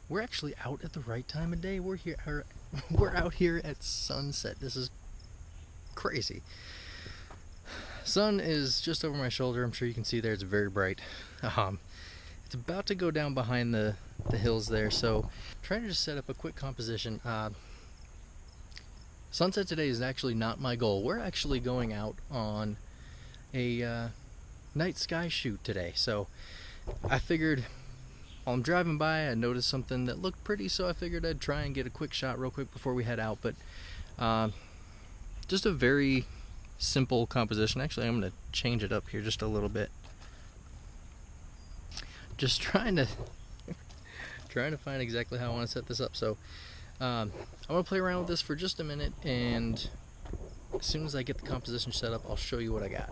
we're actually out at the right time of day. We're out here at sunset. This is crazy. Sun is just over my shoulder. I'm sure you can see there. It's very bright. It's about to go down behind the hills there, so I'm trying to just set up a quick composition. Sunset today is actually not my goal. We're actually going out on a night sky shoot today, so I figured while I'm driving by I noticed something that looked pretty, so I figured I'd try and get a quick shot real quick before we head out. But just a very simple composition. Actually, I'm going to change it up here just a little bit. Just trying to find exactly how I want to set this up. So I'm going to play around with this for just a minute, and as soon as I get the composition set up, I'll show you what I got.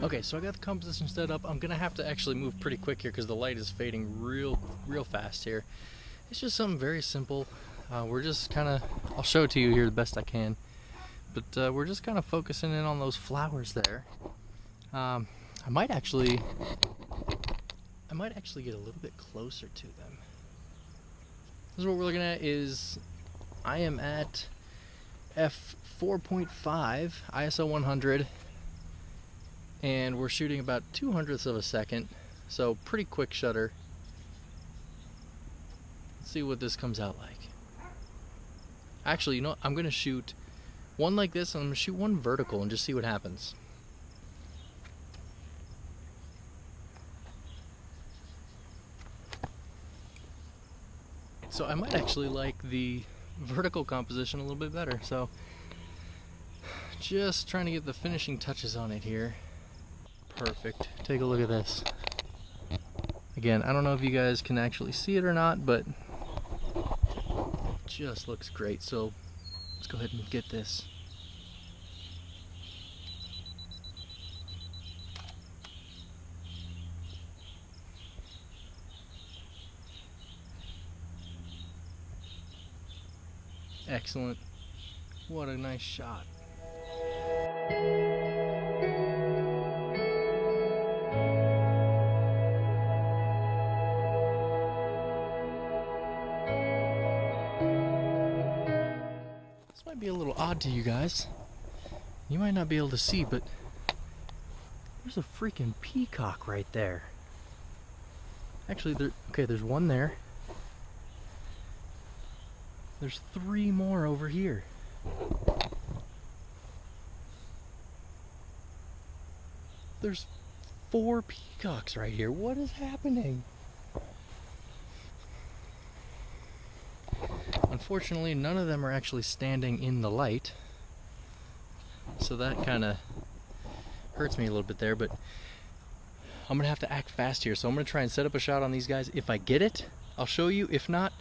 Okay, so I got the composition set up. I'm gonna have to actually move pretty quick here because the light is fading real fast here. It's just something very simple. We're just kind of, I'll show it to you here the best I can, but we're just kind of focusing in on those flowers there. I might actually get a little bit closer to them. This is what we're looking at. I am at f4.5 ISO 100. And we're shooting about 2/100ths of a second, so pretty quick shutter. Let's see what this comes out like. Actually, you know what? I'm gonna shoot one like this, and I'm gonna shoot one vertical and just see what happens. So I might actually like the vertical composition a little bit better, so just trying to get the finishing touches on it here. Perfect. Take a look at this. Again, I don't know if you guys can actually see it or not, but it just looks great. So let's go ahead and get this. Excellent. What a nice shot. Might be a little odd to you guys. You might not be able to see, but there's a freaking peacock right there. Actually, there's one there. There's 3 more over here. There's 4 peacocks right here. What is happening? Unfortunately, none of them are actually standing in the light, so that kind of hurts me a little bit there, but I'm going to have to act fast here, so I'm going to try and set up a shot on these guys. If I get it, I'll show you. If not,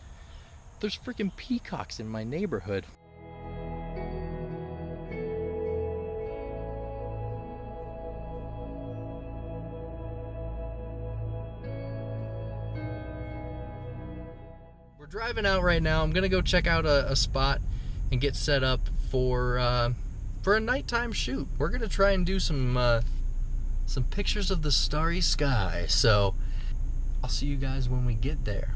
there's freaking peacocks in my neighborhood. Driving out right now. I'm gonna go check out a spot and get set up for a nighttime shoot. We're gonna try and do some pictures of the starry sky. So I'll see you guys when we get there.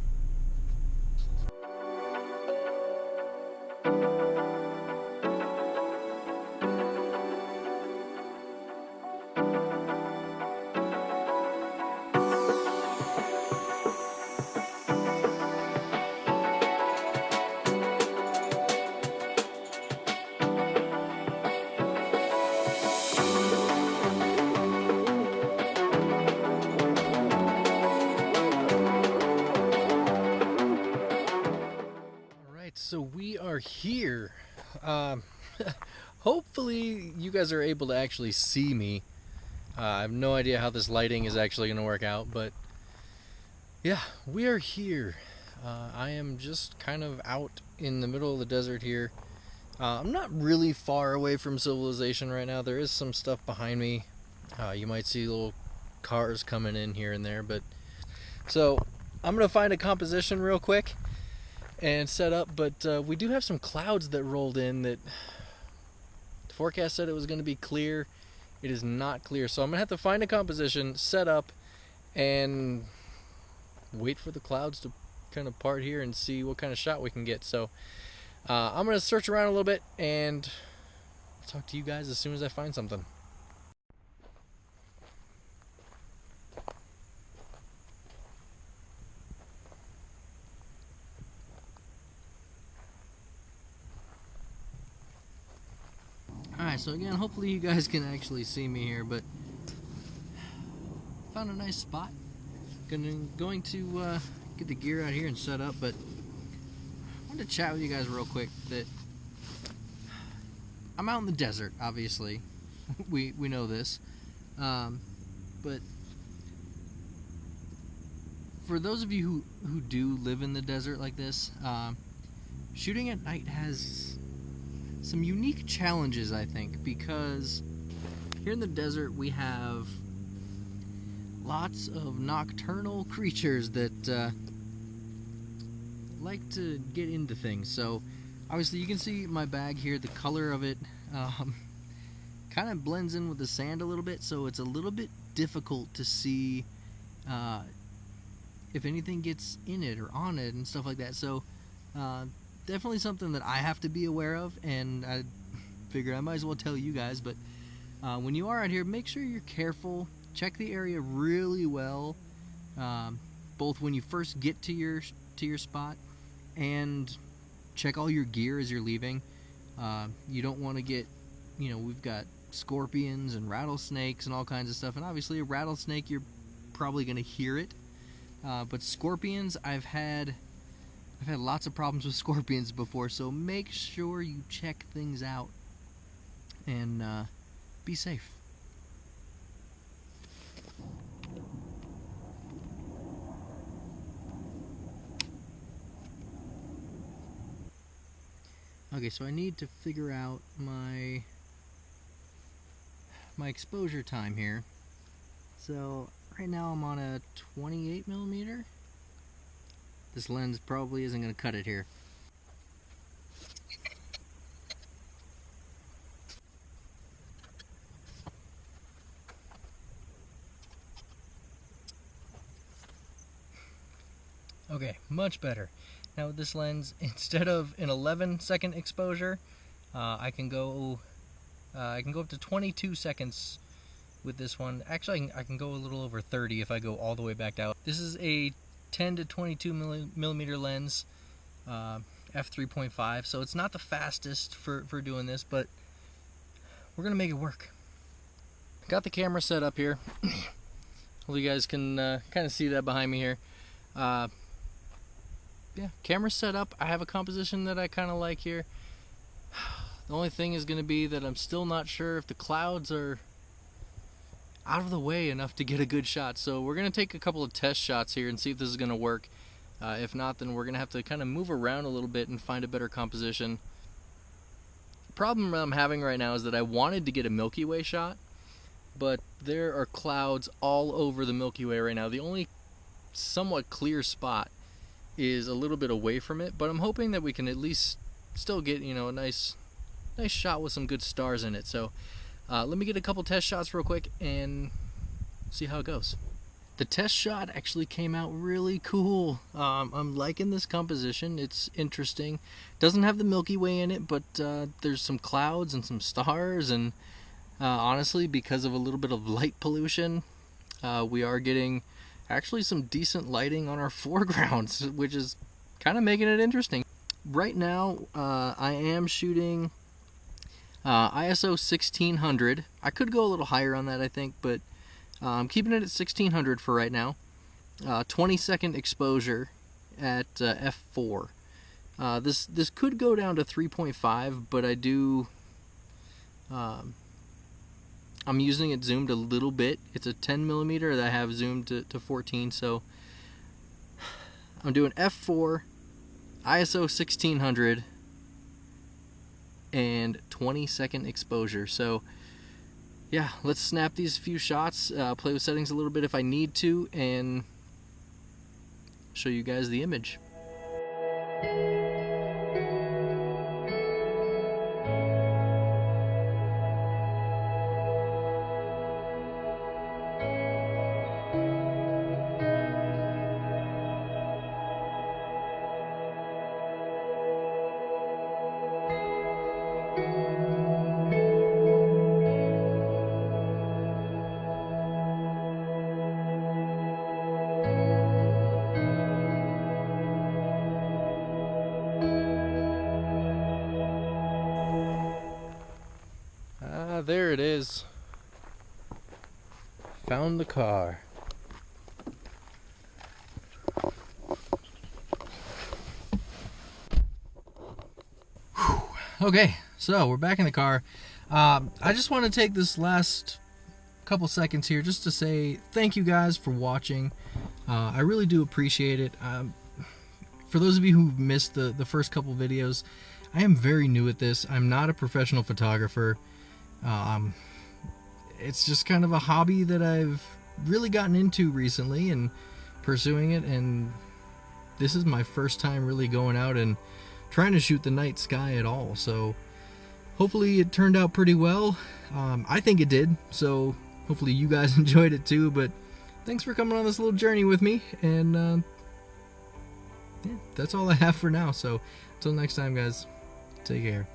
So we are here. Hopefully you guys are able to actually see me. I have no idea how this lighting is actually going to work out, but yeah, we are here. I am just kind of out in the middle of the desert here. I'm not really far away from civilization right now. There is some stuff behind me. You might see little cars coming in here and there, but so I'm gonna find a composition real quick and set up, but we do have some clouds that rolled in that the forecast said it was gonna be clear. It is not clear, so I'm gonna have to find a composition, set up, and wait for the clouds to kind of part here and see what kind of shot we can get. So I'm gonna search around a little bit and I'll talk to you guys as soon as I find something. Alright, so again, hopefully you guys can actually see me here, but found a nice spot. Going to get the gear out here and set up, but I wanted to chat with you guys real quick that I'm out in the desert, obviously. we know this. But for those of you who do live in the desert like this, shooting at night has some unique challenges, I think, because here in the desert we have lots of nocturnal creatures that like to get into things. So obviously you can see my bag here, the color of it kind of blends in with the sand a little bit, so it's a little bit difficult to see if anything gets in it or on it and stuff like that. So definitely something that I have to be aware of, and I figured I might as well tell you guys. But when you are out here, make sure you're careful. Check the area really well, both when you first get to your spot, and check all your gear as you're leaving. You don't want to get, we've got scorpions and rattlesnakes and all kinds of stuff, and obviously a rattlesnake, you're probably going to hear it, but scorpions, I've had lots of problems with scorpions before, so make sure you check things out and be safe. Okay, so I need to figure out my exposure time here. So right now I'm on a 28mm. This lens probably isn't going to cut it here. Okay, much better. Now with this lens, instead of an 11-second exposure, I can go up to 22 seconds with this one. Actually, I can go a little over 30 if I go all the way back out. This is a 10 to 22 millimeter lens, f3.5, so it's not the fastest for doing this, but we're gonna make it work. Got the camera set up here. Well, you guys can kind of see that behind me here. Yeah, camera's set up. I have a composition that I kind of like here. The only thing is going to be that I'm still not sure if the clouds are out of the way enough to get a good shot. So we're going to take a couple of test shots here and see if this is going to work. If not, then we're going to have to kind of move around a little bit and find a better composition. The problem I'm having right now is that I wanted to get a Milky Way shot, but there are clouds all over the Milky Way right now. The only somewhat clear spot is a little bit away from it, but I'm hoping that we can at least still get, a nice shot with some good stars in it. So let me get a couple test shots real quick and see how it goes. The test shot actually came out really cool. I'm liking this composition. It's interesting. Doesn't have the Milky Way in it, but there's some clouds and some stars, and honestly, because of a little bit of light pollution, we are getting actually some decent lighting on our foregrounds, which is kind of making it interesting. Right now, I am shooting ISO 1600. I could go a little higher on that, I think, but I'm keeping it at 1600 for right now. 20-second exposure at f4. This could go down to 3.5, but I do. I'm using it zoomed a little bit. It's a 10mm that I have zoomed to 14, so I'm doing f4, ISO 1600, and 20-second exposure. So yeah, let's snap these few shots, play with settings a little bit if I need to, and show you guys the image. There it is. Found the car. Whew. Okay, so we're back in the car. I just want to take this last couple seconds here just to say thank you guys for watching. I really do appreciate it. For those of you who missed the first couple videos, I am very new at this. I'm not a professional photographer. It's just kind of a hobby that I've really gotten into recently and pursuing it, and this is my first time really going out and trying to shoot the night sky at all. So hopefully it turned out pretty well. I think it did, so hopefully you guys enjoyed it too. But thanks for coming on this little journey with me, and yeah, that's all I have for now. So until next time, guys, take care.